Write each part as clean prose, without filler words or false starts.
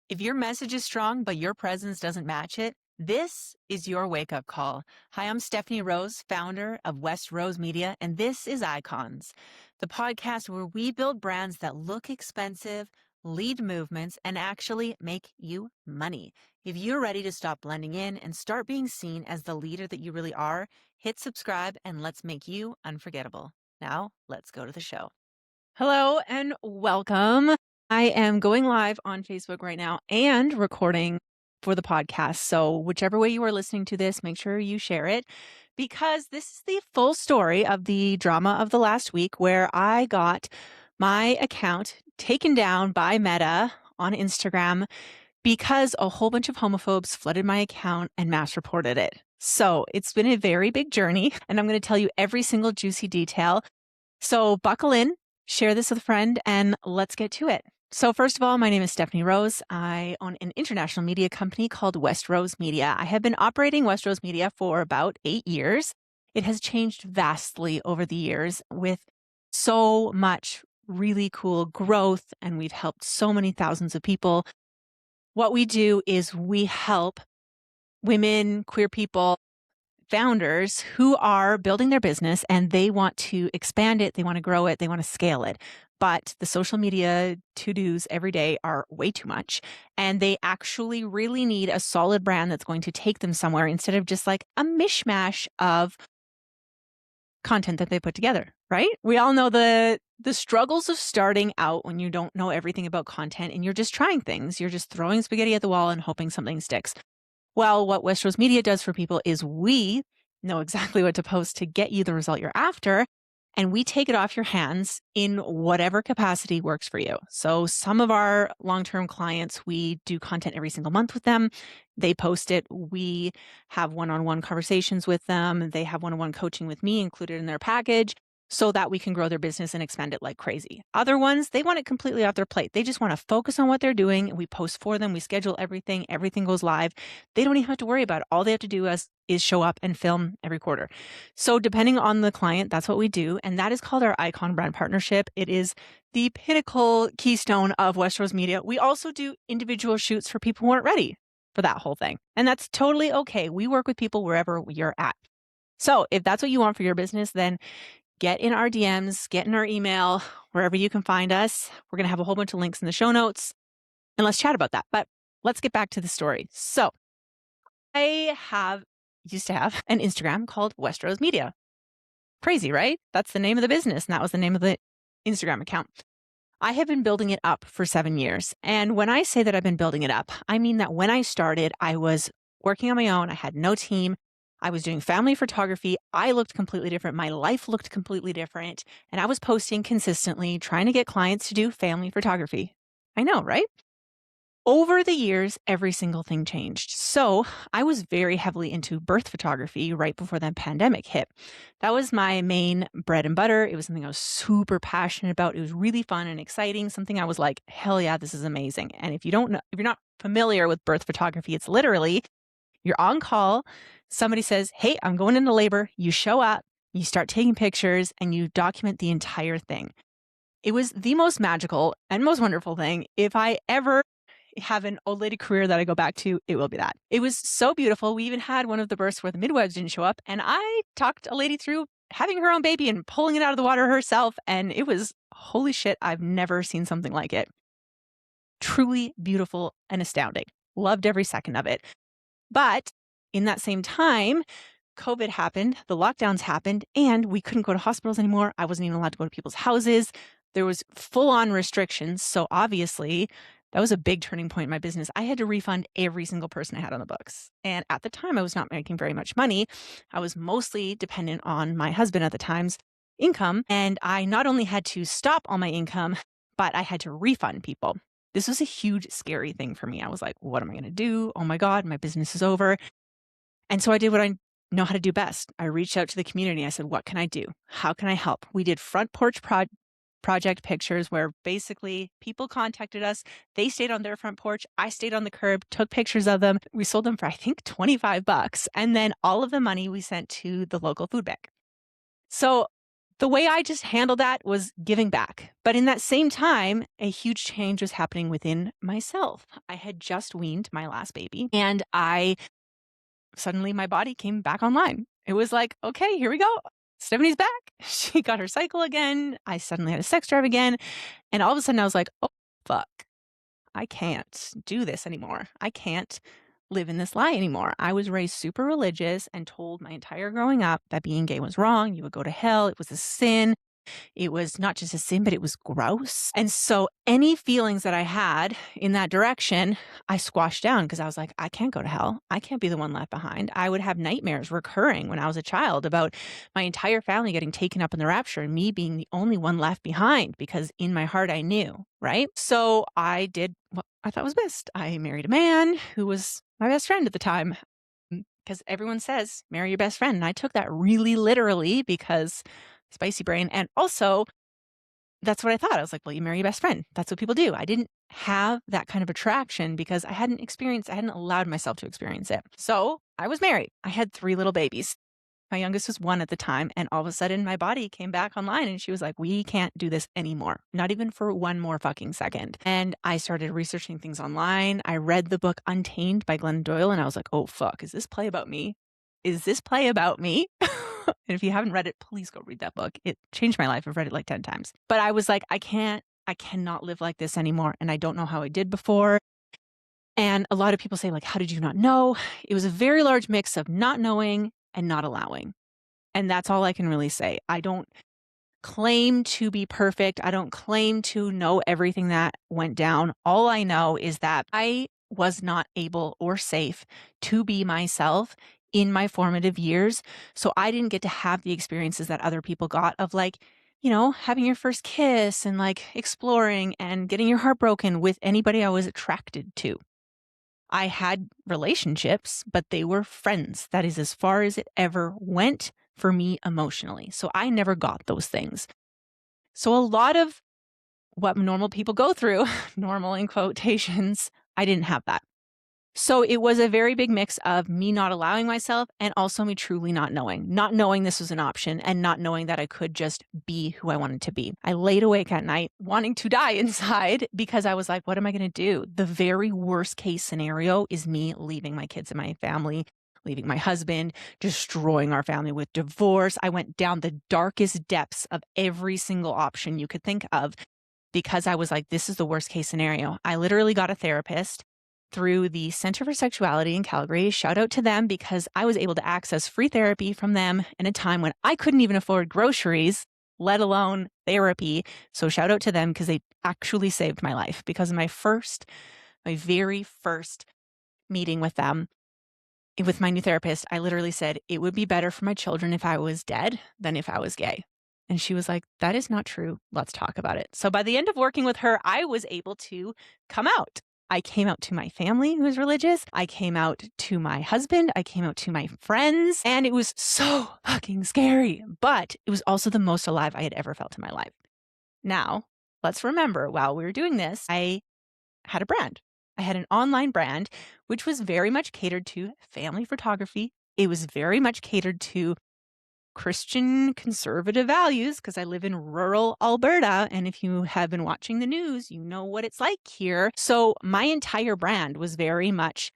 If your message is strong, but your presence doesn't match it, this is your wake up call. Hi, I'm Stephanie Rose, founder of West Rose Media, and this is Icons, the podcast where we build brands that look expensive, lead movements, and actually make you money. If you're ready to stop blending in and start being seen as the leader that you really are, hit subscribe and let's make you unforgettable. Now, let's go to the show. Hello and welcome. I am going live on Facebook right now and recording for the podcast. So, whichever way you are listening to this, make sure you share it because this is the full story of the drama of the last week where I got my account taken down by Meta on Instagram because a whole bunch of homophobes flooded my account and mass reported it. So, it's been a very big journey, and I'm going to tell you every single juicy detail. So, buckle in, share this with a friend, and let's get to it. So first of all, my name is Stephanie Rose. I own an international media company called West Rose Media. I have been operating West Rose Media for about 8 years. It has changed vastly over the years with so much really cool growth, and we've helped so many thousands of people. What we do is we help women, queer people, founders who are building their business and they want to expand it, they want to grow it, they want to scale it. But the social media to-dos every day are way too much. And they actually really need a solid brand that's going to take them somewhere instead of just like a mishmash of content that they put together, right? We all know the struggles of starting out when you don't know everything about content and you're just trying things. You're just throwing spaghetti at the wall and hoping something sticks. Well, what West Rose Media does for people is we know exactly what to post to get you the result you're after, and we take it off your hands in whatever capacity works for you. So some of our long-term clients, we do content every single month with them. They post it. We have one-on-one conversations with them. They have one-on-one coaching with me included in their package so that we can grow their business and expand it like crazy. Other ones, they want it completely off their plate. They just want to focus on what they're doing. We post for them. We schedule everything. Everything goes live. They don't even have to worry about it. All they have to do is show up and film every quarter. So depending on the client, that's what we do. And that is called our Icon Brand Partnership. It is the pinnacle keystone of West Rose Media. We also do individual shoots for people who aren't ready for that whole thing. And that's totally okay. We work with people wherever you're at. So if that's what you want for your business, then get in our DMs, get in our email, wherever you can find us. We're going to have a whole bunch of links in the show notes and let's chat about that. But let's get back to the story. So I used to have an Instagram called West Rose Media. Crazy, right? That's the name of the business. And that was the name of the Instagram account. I have been building it up for 7 years. And when I say that I've been building it up, I mean that when I started, I was working on my own. I had no team. I was doing family photography. I looked completely different. My life looked completely different. And I was posting consistently, trying to get clients to do family photography. I know, right? Over the years, every single thing changed. So I was very heavily into birth photography right before the pandemic hit. That was my main bread and butter. It was something I was super passionate about. It was really fun and exciting. Something I was like, hell yeah, this is amazing. And if you're not familiar with birth photography, it's literally you're on call. Somebody says, hey, I'm going into labor. You show up, you start taking pictures and you document the entire thing. It was the most magical and most wonderful thing. If I ever have an old lady career that I go back to, it will be that. It was so beautiful. We even had one of the births where the midwives didn't show up, and I talked a lady through having her own baby and pulling it out of the water herself, and it was, holy shit, I've never seen something like it. Truly beautiful and astounding. Loved every second of it. But in that same time, COVID happened, the lockdowns happened, and we couldn't go to hospitals anymore. I wasn't even allowed to go to people's houses. There was full-on restrictions, so obviously that was a big turning point in my business. I had to refund every single person I had on the books. And at the time, I was not making very much money. I was mostly dependent on my husband at the time's income. And I not only had to stop all my income, but I had to refund people. This was a huge, scary thing for me. I was like, what am I going to do? Oh my God, my business is over. And so I did what I know how to do best. I reached out to the community. I said, what can I do? How can I help? We did front porch project pictures where basically people contacted us. They stayed on their front porch. I stayed on the curb, took pictures of them. We sold them for, I think, $25. And then all of the money we sent to the local food bank. So the way I just handled that was giving back. But in that same time, a huge change was happening within myself. I had just weaned my last baby, and suddenly my body came back online. It was like, okay, here we go. Stephanie's back. She got her cycle again. I suddenly had a sex drive again. And all of a sudden I was like, oh, fuck. I can't do this anymore. I can't live in this lie anymore. I was raised super religious and told my entire growing up that being gay was wrong. You would go to hell. It was a sin. It was not just a sin, but it was gross. And so any feelings that I had in that direction, I squashed down because I was like, I can't go to hell. I can't be the one left behind. I would have nightmares recurring when I was a child about my entire family getting taken up in the rapture and me being the only one left behind because in my heart I knew, right? So I did what I thought was best. I married a man who was my best friend at the time because everyone says marry your best friend. And I took that really literally because spicy brain. And also, that's what I thought. I was like, well, you marry your best friend. That's what people do. I didn't have that kind of attraction because I hadn't allowed myself to experience it. So I was married. I had 3 little babies. My youngest was 1 at the time. And all of a sudden, my body came back online and she was like, we can't do this anymore. Not even for one more fucking second. And I started researching things online. I read the book Untamed by Glennon Doyle and I was like, oh, fuck, is this play about me? Is this play about me? And if you haven't read it, please go read that book. It changed my life. I've read it like 10 times. But I was like, I cannot live like this anymore. And I don't know how I did before. And a lot of people say, like, how did you not know? It was a very large mix of not knowing and not allowing. And that's all I can really say. I don't claim to be perfect. I don't claim to know everything that went down. All I know is that I was not able or safe to be myself in my formative years. So I didn't get to have the experiences that other people got of like, you know, having your first kiss and like exploring and getting your heart broken with anybody I was attracted to. I had relationships, but they were friends. That is as far as it ever went for me emotionally. So I never got those things. So a lot of what normal people go through, normal in quotations, I didn't have that. So it was a very big mix of me not allowing myself and also me truly not knowing this was an option and not knowing that I could just be who I wanted to be. I laid awake at night wanting to die inside because I was like, what am I going to do? The very worst case scenario is me leaving my kids and my family, leaving my husband, destroying our family with divorce. I went down the darkest depths of every single option you could think of because I was like, this is the worst case scenario. I literally got a therapist through the Center for Sexuality in Calgary. Shout out to them because I was able to access free therapy from them in a time when I couldn't even afford groceries, let alone therapy. So shout out to them because they actually saved my life because my very first meeting with them, with my new therapist, I literally said, it would be better for my children if I was dead than if I was gay. And she was like, that is not true. Let's talk about it. So by the end of working with her, I was able to come out. I came out to my family who was religious. I came out to my husband. I came out to my friends. And it was so fucking scary. But it was also the most alive I had ever felt in my life. Now, let's remember, while we were doing this, I had a brand. I had an online brand, which was very much catered to family photography. It was very much catered to Christian conservative values because I live in rural Alberta. And if you have been watching the news, you know what it's like here. So my entire brand was very much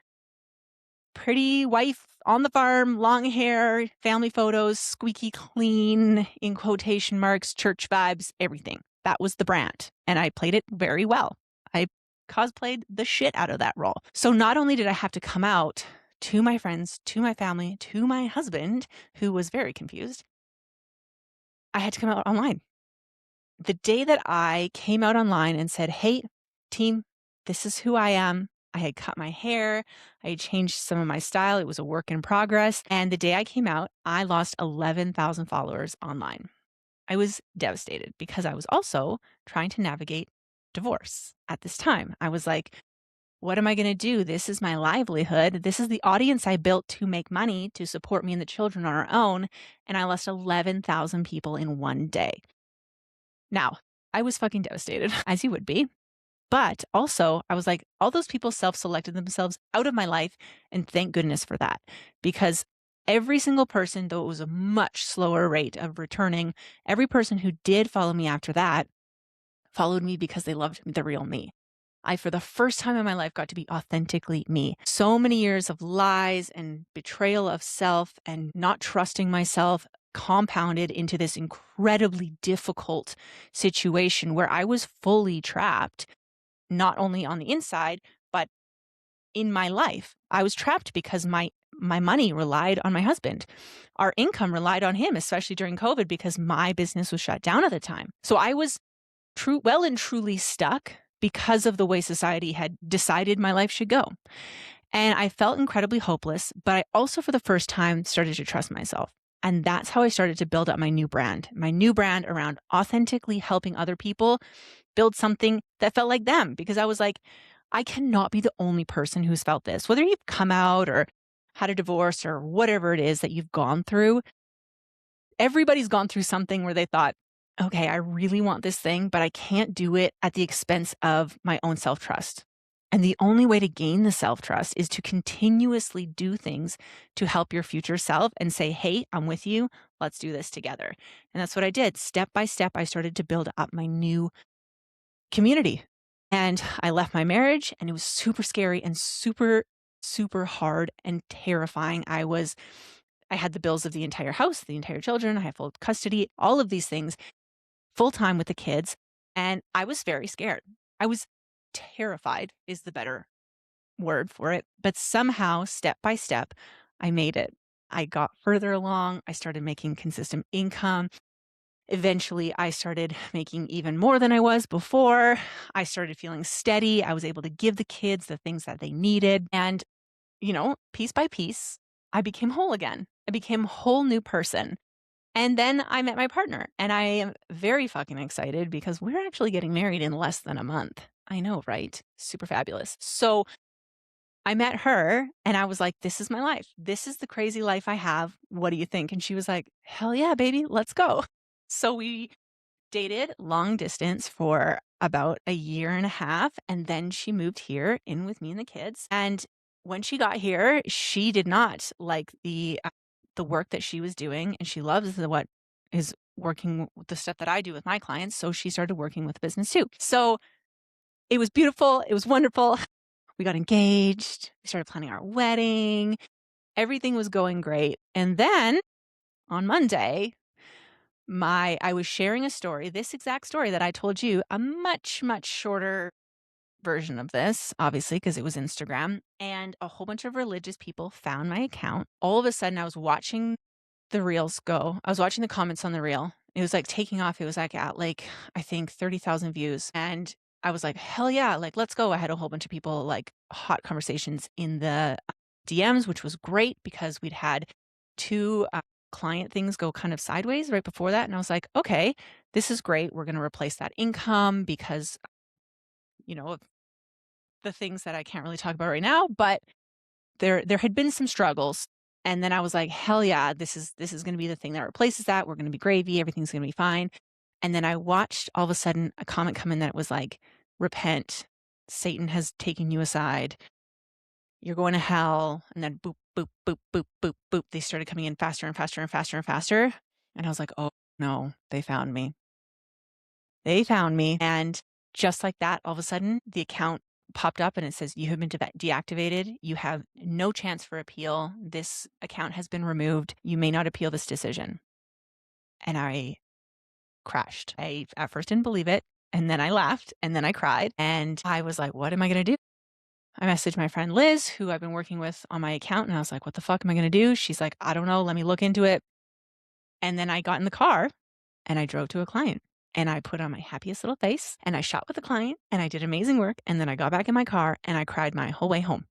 pretty wife on the farm, long hair, family photos, squeaky clean, in quotation marks, church vibes, everything. That was the brand. And I played it very well. I cosplayed the shit out of that role. So not only did I have to come out to my friends, to my family, to my husband, who was very confused, I had to come out online. The day that I came out online and said, hey, team, this is who I am. I had cut my hair. I had changed some of my style. It was a work in progress. And the day I came out, I lost 11,000 followers online. I was devastated because I was also trying to navigate divorce at this time. I was like, what am I going to do? This is my livelihood. This is the audience I built to make money to support me and the children on our own. And I lost 11,000 people in one day. Now, I was fucking devastated, as you would be. But also, I was like, all those people self-selected themselves out of my life. And thank goodness for that. Because every single person, though it was a much slower rate of returning, every person who did follow me after that followed me because they loved the real me. I, for the first time in my life, got to be authentically me. So many years of lies and betrayal of self and not trusting myself compounded into this incredibly difficult situation where I was fully trapped, not only on the inside, but in my life. I was trapped because my money relied on my husband. Our income relied on him, especially during COVID, because my business was shut down at the time. So I was well and truly stuck because of the way society had decided my life should go. And I felt incredibly hopeless, but I also, for the first time, started to trust myself. And that's how I started to build up my new brand around authentically helping other people build something that felt like them. Because I was like, I cannot be the only person who's felt this. Whether you've come out or had a divorce or whatever it is that you've gone through, everybody's gone through something where they thought, okay, I really want this thing, but I can't do it at the expense of my own self-trust. And the only way to gain the self-trust is to continuously do things to help your future self and say, hey, I'm with you. Let's do this together. And that's what I did. Step by step, I started to build up my new community. And I left my marriage, and it was super scary and super, super hard and terrifying. I had the bills of the entire house, the entire children. I had full custody, all of these things, full time with the kids. And I was very scared. I was terrified is the better word for it. But somehow, step by step, I made it. I got further along. I started making consistent income. Eventually, I started making even more than I was before. I started feeling steady. I was able to give the kids the things that they needed. And, piece by piece, I became whole again. I became a whole new person. And then I met my partner, and I am very fucking excited because we're actually getting married in less than a month. I know, right? Super fabulous. So I met her and I was like, this is my life. This is the crazy life I have. What do you think? And she was like, hell yeah, baby, let's go. So we dated long distance for about a year and a half. And then she moved here in with me and the kids. And when she got here, she did not like the work that she was doing. And she loves what is working with the stuff that I do with my clients. So she started working with business too. So it was beautiful. It was wonderful. We got engaged. We started planning our wedding. Everything was going great. And then on Monday, I was sharing a story, this exact story that I told you, a much, much shorter version of this, obviously, because it was Instagram. And a whole bunch of religious people found my account. All of a sudden, I was watching the reels go. I was watching the comments on the reel. It was like taking off. It was like at I think 30,000 views. And I was like, hell yeah, let's go. I had a whole bunch of people hot conversations in the DMs, which was great because we'd had two client things go kind of sideways right before that. And I was like, okay, this is great. We're going to replace that income because, of the things that I can't really talk about right now, but there had been some struggles. And then I was like, hell yeah, this is going to be the thing that replaces that. We're going to be gravy. Everything's going to be fine. And then I watched all of a sudden a comment come in that was like, repent. Satan has taken you aside. You're going to hell. And then boop, boop, boop, boop, boop, boop. They started coming in faster and faster and faster and faster. And I was like, oh no, they found me. They found me. And just like that, all of a sudden the account popped up and it says, you have been deactivated. You have no chance for appeal. This account has been removed. You may not appeal this decision. And I crashed. I at first didn't believe it. And then I laughed and then I cried. And I was like, what am I going to do? I messaged my friend Liz, who I've been working with on my account. And I was like, what the fuck am I going to do? She's like, I don't know. Let me look into it. And then I got in the car and I drove to a client. And I put on my happiest little face and I shot with the client and I did amazing work. And then I got back in my car and I cried my whole way home.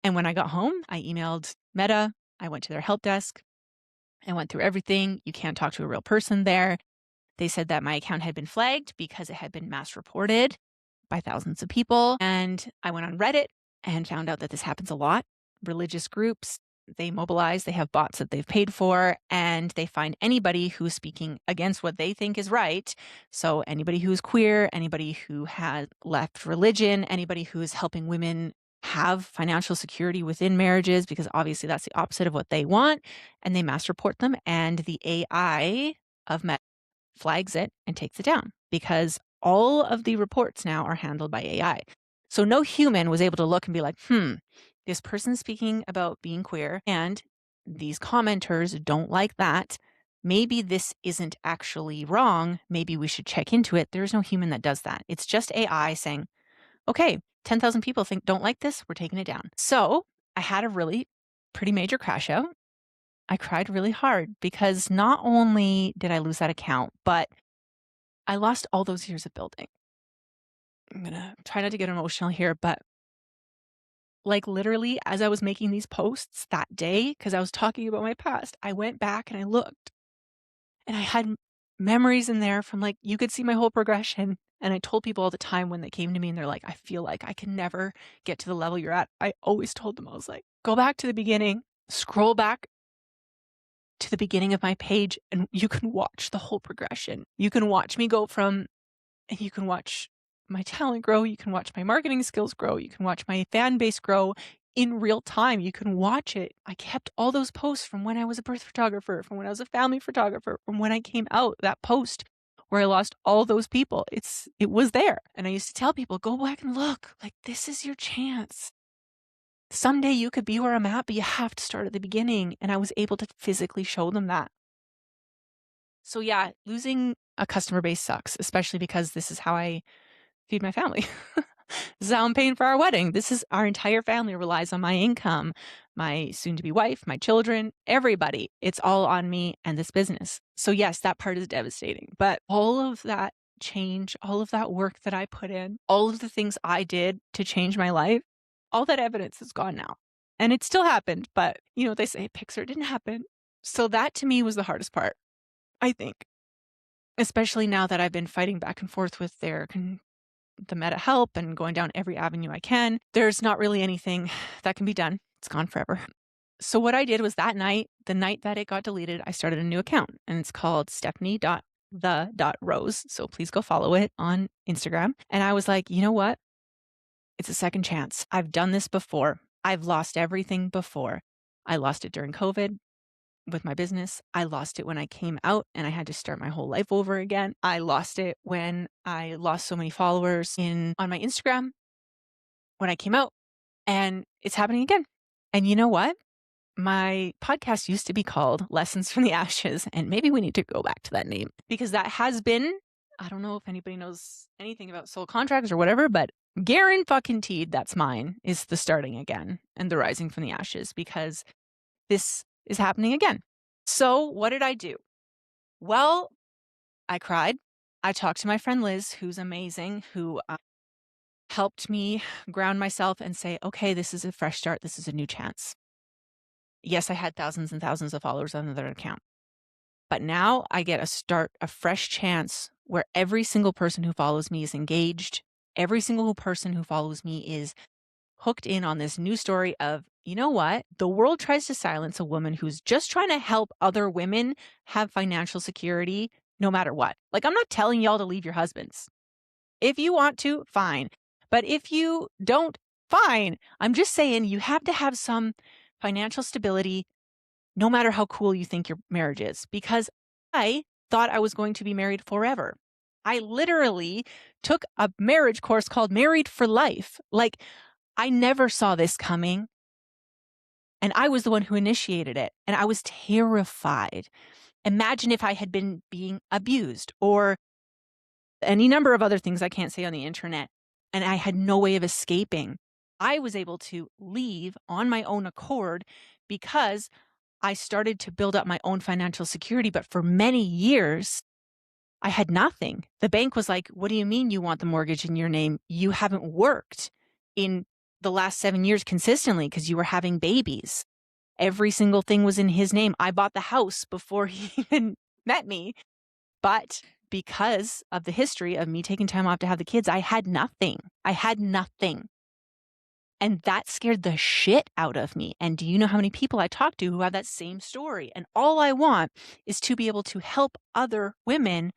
And when I got home, I emailed Meta. I went to their help desk. I went through everything. You can't talk to a real person there. They said that my account had been flagged because it had been mass reported by thousands of people. And I went on Reddit and found out that this happens a lot. Religious groups, they mobilize, they have bots that they've paid for, and they find anybody who's speaking against what they think is right. So anybody who's queer, anybody who has left religion, anybody who's helping women have financial security within marriages, because obviously that's the opposite of what they want, and they mass report them, and the AI of Meta flags it and takes it down because all of the reports now are handled by AI. So no human was able to look and be like, this person's speaking about being queer and these commenters don't like that. Maybe this isn't actually wrong. Maybe we should check into it. There's no human that does that. It's just AI saying, okay, 10,000 people don't like this. We're taking it down. So I had a really pretty major crash out. I cried really hard because not only did I lose that account, but I lost all those years of building. I'm going to try not to get emotional here, but like literally as I was making these posts that day, because I was talking about my past, I went back and I looked and I had memories in there from like, you could see my whole progression. And I told people all the time when they came to me and they're like, I feel like I can never get to the level you're at. I always told them, I was like, go back to the beginning, scroll back to the beginning of my page, and you can watch the whole progression. You can watch me go from, and you can watch my talent grow. You can watch my marketing skills grow. You can watch my fan base grow in real time. You can watch it. I kept all those posts from when I was a birth photographer, from when I was a family photographer, from when I came out, that post where I lost all those people. It was there. And I used to tell people, go back and look, like, this is your chance. Someday you could be where I'm at, but you have to start at the beginning. And I was able to physically show them that. So yeah, losing a customer base sucks, especially because this is how I feed my family. This is how I'm paying for our wedding. This is our entire family relies on my income, my soon-to-be wife, my children, everybody. It's all on me and this business. So yes, that part is devastating. But all of that change, all of that work that I put in, all of the things I did to change my life, all that evidence is gone now. And it still happened, but you know, they say Pixar didn't happen. So that to me was the hardest part, I think. Especially now that I've been fighting back and forth with the Meta help and going down every avenue I can, there's not really anything that can be done. It's gone forever. So what I did was that night, the night that it got deleted, I started a new account and it's called Stephanie.the.rose. So please go follow it on Instagram. And I was like, you know what? It's a second chance. I've done this before. I've lost everything before. I lost it during COVID with my business. I lost it when I came out and I had to start my whole life over again. I lost it when I lost so many followers on my Instagram when I came out, and it's happening again. And you know what? My podcast used to be called Lessons from the Ashes, and maybe we need to go back to that name because that has been, I don't know if anybody knows anything about soul contracts or whatever, but guaranteed that's mine, is the starting again and the rising from the ashes, because this is happening again. So what did I do? Well, I cried. I talked to my friend Liz, who's amazing, who helped me ground myself and say, okay, this is a fresh start. This is a new chance. Yes, I had thousands and thousands of followers on another account, but now I get a fresh chance where every single person who follows me is engaged. Every single person who follows me is hooked in on this new story of, you know what? The world tries to silence a woman who's just trying to help other women have financial security no matter what. Like, I'm not telling y'all to leave your husbands. If you want to, fine. But if you don't, fine. I'm just saying you have to have some financial stability no matter how cool you think your marriage is, because I thought I was going to be married forever. I literally took a marriage course called Married for Life. Like, I never saw this coming. And I was the one who initiated it. And I was terrified. Imagine if I had been being abused or any number of other things I can't say on the internet, and I had no way of escaping. I was able to leave on my own accord because I started to build up my own financial security. But for many years, I had nothing. The bank was like, what do you mean you want the mortgage in your name? You haven't worked in the last 7 years consistently because you were having babies. Every single thing was in his name. I bought the house before he even met me. But because of the history of me taking time off to have the kids, I had nothing. I had nothing. And that scared the shit out of me. And do you know how many people I talk to who have that same story? And all I want is to be able to help other women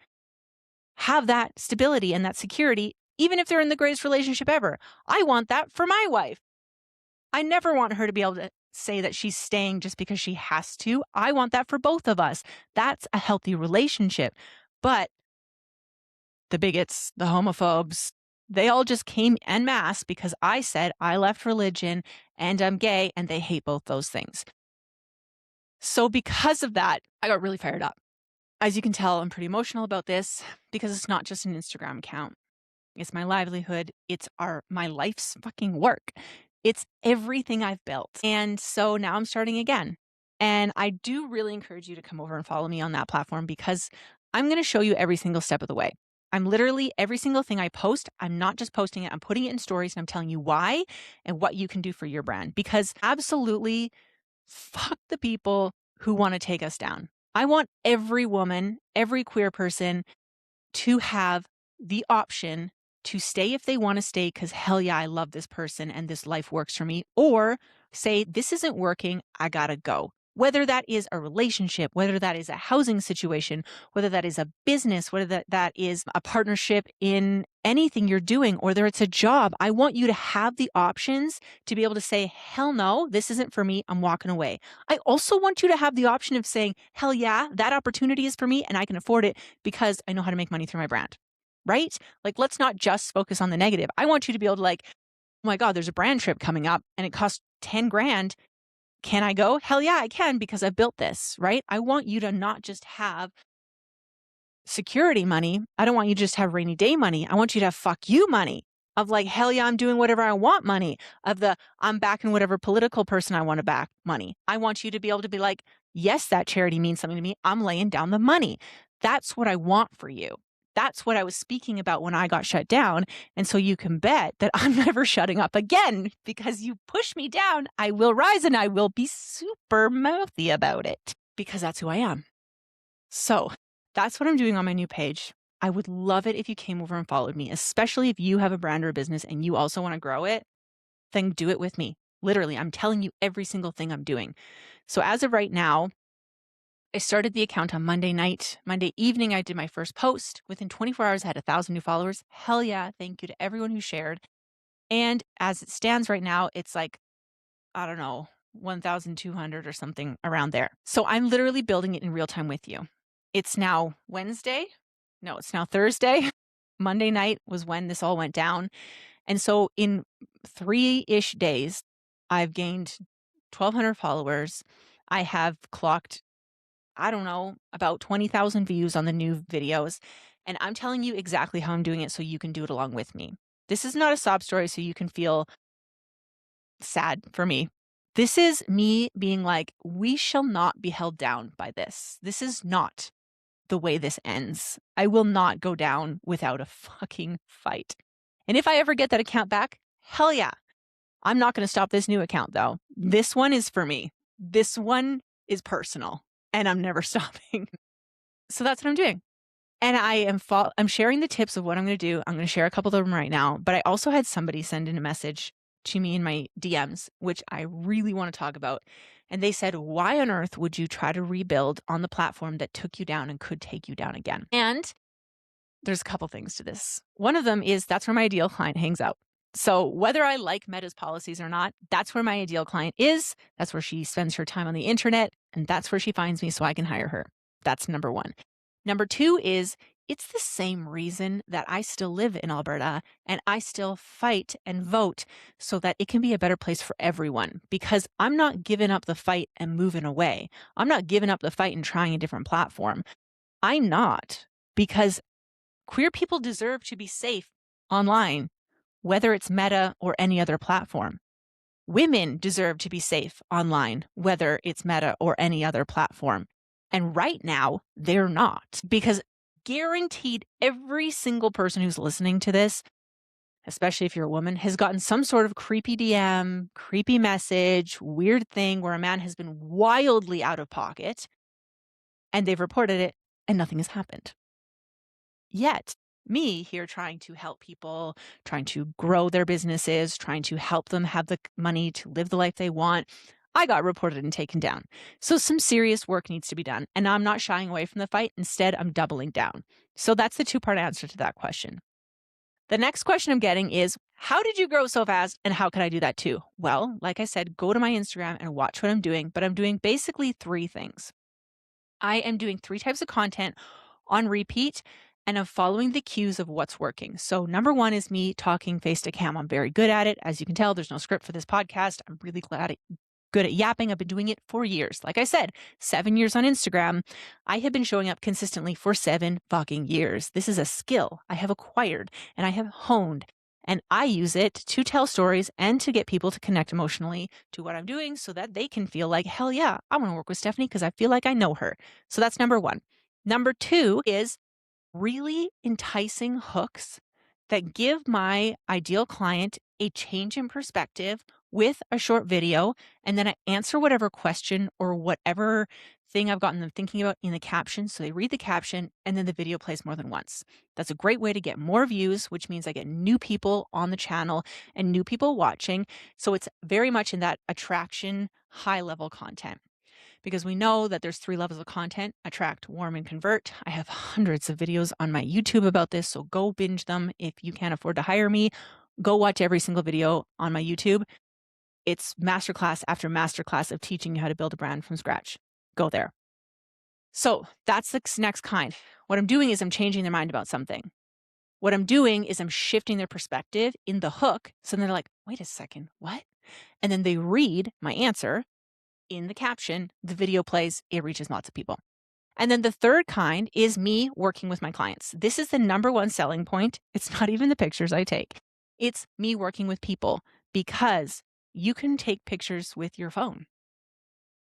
have that stability and that security, even if they're in the greatest relationship ever. I want that for my wife. I never want her to be able to say that she's staying just because she has to. I want that for both of us. That's a healthy relationship. But the bigots, the homophobes, they all just came en masse because I said I left religion and I'm gay, and they hate both those things. So because of that, I got really fired up. As you can tell, I'm pretty emotional about this because it's not just an Instagram account. It's my livelihood. It's my life's fucking work. It's everything I've built. And so now I'm starting again. And I do really encourage you to come over and follow me on that platform because I'm going to show you every single step of the way. I'm literally, every single thing I post, I'm not just posting it, I'm putting it in stories and I'm telling you why and what you can do for your brand. Because absolutely, fuck the people who want to take us down. I want every woman, every queer person to have the option to stay if they want to stay because hell yeah, I love this person and this life works for me, or say, this isn't working, I gotta go. Whether that is a relationship, whether that is a housing situation, whether that is a business, whether that is a partnership in anything you're doing, or whether it's a job, I want you to have the options to be able to say, hell no, this isn't for me, I'm walking away. I also want you to have the option of saying, hell yeah, that opportunity is for me and I can afford it because I know how to make money through my brand, right? Like, let's not just focus on the negative. I want you to be able to like, oh my God, there's a brand trip coming up and it costs 10 grand. Can I go? Hell yeah, I can because I've built this, right? I want you to not just have security money. I don't want you to just have rainy day money. I want you to have fuck you money of like, hell yeah, I'm doing whatever I want money, of the I'm backing whatever political person I want to back money. I want you to be able to be like, yes, that charity means something to me. I'm laying down the money. That's what I want for you. That's what I was speaking about when I got shut down. And so you can bet that I'm never shutting up again because you push me down. I will rise and I will be super mouthy about it because that's who I am. So that's what I'm doing on my new page. I would love it if you came over and followed me, especially if you have a brand or a business and you also want to grow it, then do it with me. Literally, I'm telling you every single thing I'm doing. So as of right now, I started the account on Monday night. Monday evening, I did my first post. Within 24 hours, I had 1,000 new followers. Hell yeah. Thank you to everyone who shared. And as it stands right now, it's like, I don't know, 1,200 or something around there. So I'm literally building it in real time with you. It's now Wednesday. No, it's now Thursday. Monday night was when this all went down. And so in 3-ish days, I've gained 1,200 followers. I have clocked, I don't know, about 20,000 views on the new videos. And I'm telling you exactly how I'm doing it so you can do it along with me. This is not a sob story so you can feel sad for me. This is me being like, we shall not be held down by this. This is not the way this ends. I will not go down without a fucking fight. And if I ever get that account back, hell yeah. I'm not going to stop this new account though. This one is for me. This one is personal and I'm never stopping. So that's what I'm doing. And I'm sharing the tips of what I'm going to do. I'm going to share a couple of them right now, but I also had somebody send in a message to me in my DMs, which I really want to talk about. And they said, why on earth would you try to rebuild on the platform that took you down and could take you down again? And there's a couple things to this. One of them is that's where my ideal client hangs out. So whether I like Meta's policies or not, that's where my ideal client is. That's where she spends her time on the internet. And that's where she finds me so I can hire her. That's number one. Number two is it's the same reason that I still live in Alberta and I still fight and vote so that it can be a better place for everyone, because I'm not giving up the fight and moving away. I'm not giving up the fight and trying a different platform. I'm not, because queer people deserve to be safe online, whether it's Meta or any other platform. Women deserve to be safe online, whether it's Meta or any other platform. And right now, they're not, because guaranteed every single person who's listening to this, especially if you're a woman, has gotten some sort of creepy DM, creepy message, weird thing where a man has been wildly out of pocket and they've reported it and nothing has happened. Yet, me here trying to help people, trying to grow their businesses, trying to help them have the money to live the life they want, I got reported and taken down. So some serious work needs to be done. And I'm not shying away from the fight. Instead, I'm doubling down. So that's the two-part answer to that question. The next question I'm getting is, How did you grow so fast and how can I do that too? Well, like I said, go to my Instagram and watch what I'm doing, but I'm doing basically three things. I am doing three types of content on repeat and I'm following the cues of what's working. So, number one is me talking face to cam. I'm very good at it. As you can tell, there's no script for this podcast. I'm really good at yapping. I've been doing it for years. Like I said, 7 years on Instagram. I have been showing up consistently for 7 fucking years. This is a skill I have acquired and I have honed. And I use it to tell stories and to get people to connect emotionally to what I'm doing so that they can feel like, hell yeah, I want to work with Stephanie because I feel like I know her. So that's number one. Number two is really enticing hooks that give my ideal client a change in perspective with a short video. And then I answer whatever question or whatever thing I've gotten them thinking about in the caption. So they read the caption and then the video plays more than once. That's a great way to get more views, which means I get new people on the channel and new people watching. So it's very much in that attraction, high level content because we know that there's 3 levels of content: attract, warm, and convert. I have hundreds of videos on my YouTube about this, so go binge them. If you can't afford to hire me, go watch every single video on my YouTube. It's masterclass after masterclass of teaching you how to build a brand from scratch. Go there. So that's the next kind. What I'm doing is I'm changing their mind about something. What I'm doing is I'm shifting their perspective in the hook. So then they're like, wait a second, what? And then they read my answer in the caption, the video plays, it reaches lots of people. And then the third kind is me working with my clients. This is the number one selling point. It's not even the pictures I take. It's me working with people because you can take pictures with your phone.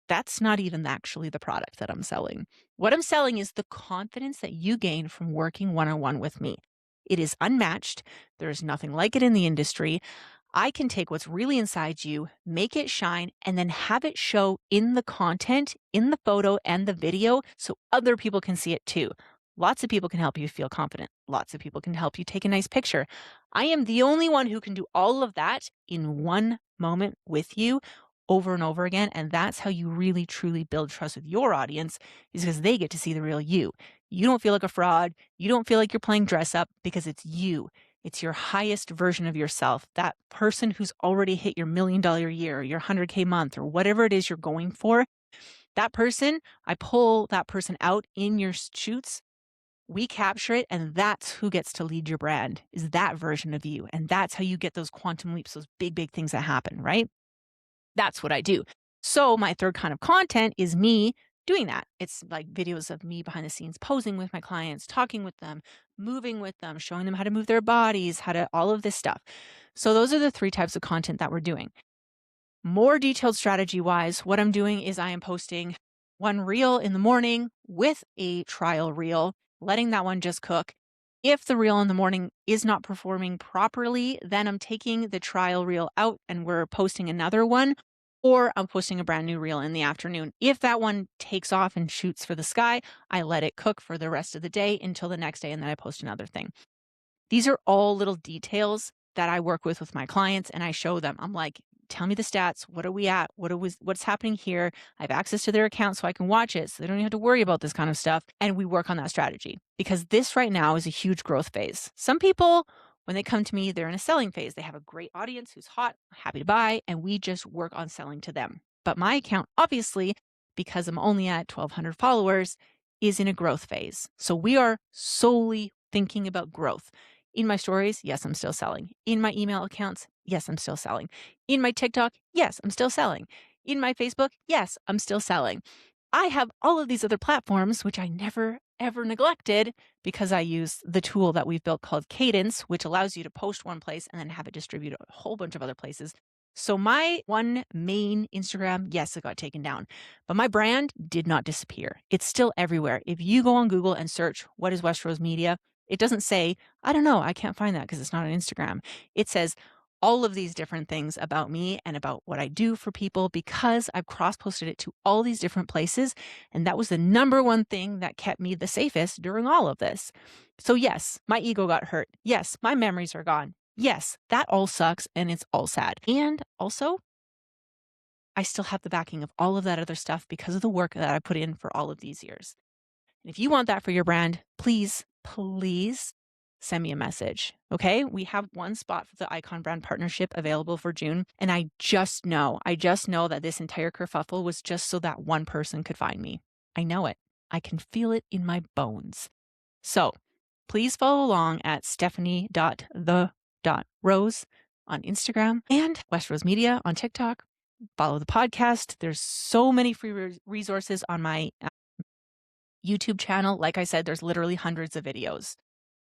That's not even actually the product that I'm selling. What I'm selling is the confidence that you gain from working one-on-one with me. It is unmatched. There is nothing like it in the industry. I can take what's really inside you, make it shine, and then have it show in the content, in the photo and the video so other people can see it too. Lots of people can help you feel confident. Lots of people can help you take a nice picture. I am the only one who can do all of that in one moment with you over and over again. And that's how you really, truly build trust with your audience, is because they get to see the real you. You don't feel like a fraud. You don't feel like you're playing dress up because it's you. It's your highest version of yourself, that person who's already hit your $1 million year, your 100K month, or whatever it is you're going for. That person, I pull that person out in your shoots. We capture it, and that's who gets to lead your brand, is that version of you. And that's how you get those quantum leaps, those big, big things that happen, right? That's what I do. So my third kind of content is me doing that. It's like videos of me behind the scenes posing with my clients, talking with them, moving with them, showing them how to move their bodies, how to all of this stuff. So those are the 3 types of content that we're doing. More detailed strategy wise, what I'm doing is I am posting one reel in the morning with a trial reel, letting that one just cook. If the reel in the morning is not performing properly, then I'm taking the trial reel out and we're posting another one, or I'm posting a brand new reel in the afternoon. If that one takes off and shoots for the sky, I let it cook for the rest of the day until the next day, and then I post another thing. These are all little details that I work with my clients, and I show them. I'm like, tell me the stats. What are we at? What's happening here? I have access to their account so I can watch it, so they don't even have to worry about this kind of stuff. And we work on that strategy because this right now is a huge growth phase. Some people, when they come to me, they're in a selling phase. They have a great audience who's hot, happy to buy, and we just work on selling to them. But my account, obviously, because I'm only at 1,200 followers, is in a growth phase. So we are solely thinking about growth. In my stories, yes, I'm still selling. In my email accounts, yes, I'm still selling. In my TikTok, yes, I'm still selling. In my Facebook, yes, I'm still selling. I have all of these other platforms, which I never, ever neglected because I use the tool that we've built called Cadence, which allows you to post one place and then have it distribute a whole bunch of other places. So my one main Instagram, yes, it got taken down, but my brand did not disappear. It's still everywhere. If you go on Google and search, what is West Rose Media? It doesn't say, I don't know, I can't find that because it's not on Instagram. It says all of these different things about me and about what I do for people because I've cross-posted it to all these different places. And that was the number one thing that kept me the safest during all of this. So yes, my ego got hurt. Yes, my memories are gone. Yes, that all sucks and it's all sad. And also, I still have the backing of all of that other stuff because of the work that I put in for all of these years. And if you want that for your brand, please, please send me a message. Okay. We have one spot for the Icon Brand Partnership available for June. And I just know that this entire kerfuffle was just so that one person could find me. I know it. I can feel it in my bones. So please follow along at stephanie.the.rose on Instagram and West Rose Media on TikTok. Follow the podcast. There's so many free resources on my YouTube channel. Like I said, there's literally hundreds of videos.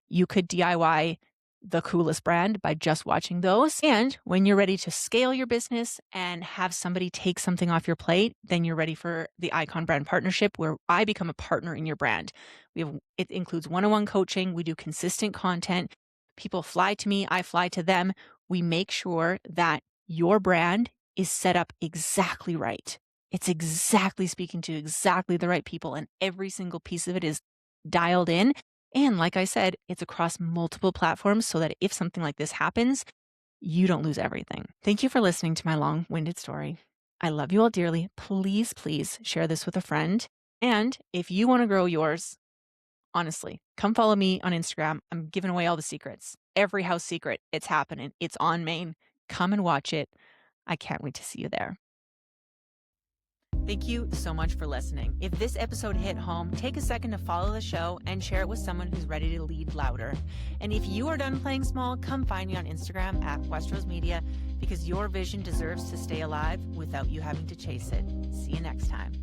You could DIY the coolest brand by just watching those. And when you're ready to scale your business and have somebody take something off your plate, then you're ready for the Icon Brand Partnership, where I become a partner in your brand. It includes one-on-one coaching. We do consistent content. People fly to me, I fly to them. We make sure that your brand is set up exactly right. It's exactly speaking to exactly the right people, and every single piece of it is dialed in. And like I said, it's across multiple platforms so that if something like this happens, you don't lose everything. Thank you for listening to my long-winded story. I love you all dearly. Please, please share this with a friend. And if you want to grow yours, honestly, come follow me on Instagram. I'm giving away all the secrets. Every house secret, it's happening. It's on Main. Come and watch it. I can't wait to see you there. Thank you so much for listening. If this episode hit home, take a second to follow the show and share it with someone who's ready to lead louder. And if you are done playing small, come find me on Instagram at West Rose Media, because your vision deserves to stay alive without you having to chase it. See you next time.